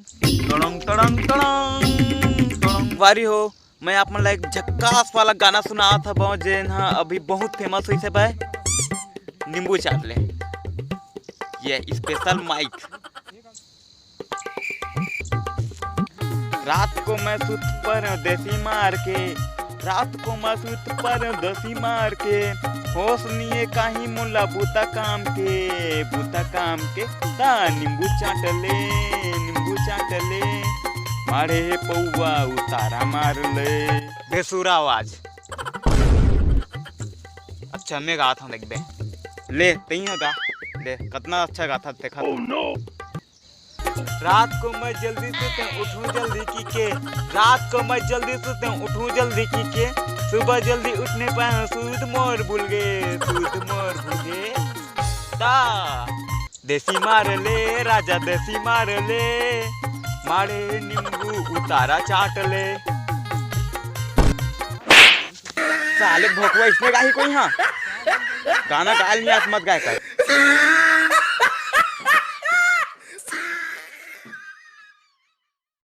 तड़ंग तड़ंग तड़ंग तड़ंग वारी हो। मैं आप मन ला एक झक्कास वाला गाना सुना था बहुत जेन हाँ अभी बहुत फेमस हुई से भाई नींबू चाट ले ये स्पेशल माइक। रात को मैं सुत पर देसी मार के रात को मैं सुत पर देसी मार के होश निये काही मुला बूता काम के ता नींबू चाट ले मारे पौवा उतारा मार ले बेसुरा आवाज। अच्छा मैं गाता हूँ देख बे ले तई गा ले कितना अच्छा गाता देखा oh, no. रात को मैं जल्दी सोते उठूं जल्दी की के रात को मैं जल्दी सोते उठूं जल्दी की के सुबह जल्दी उठने पर सूद मोर भूल गए ता देसी मार ले राजा देसी मार ले मारे नींबू उतारा चाट ले। साले भोकवा इसमें गाही कोई हाँ गाना गाल नहीं मत गाय कर।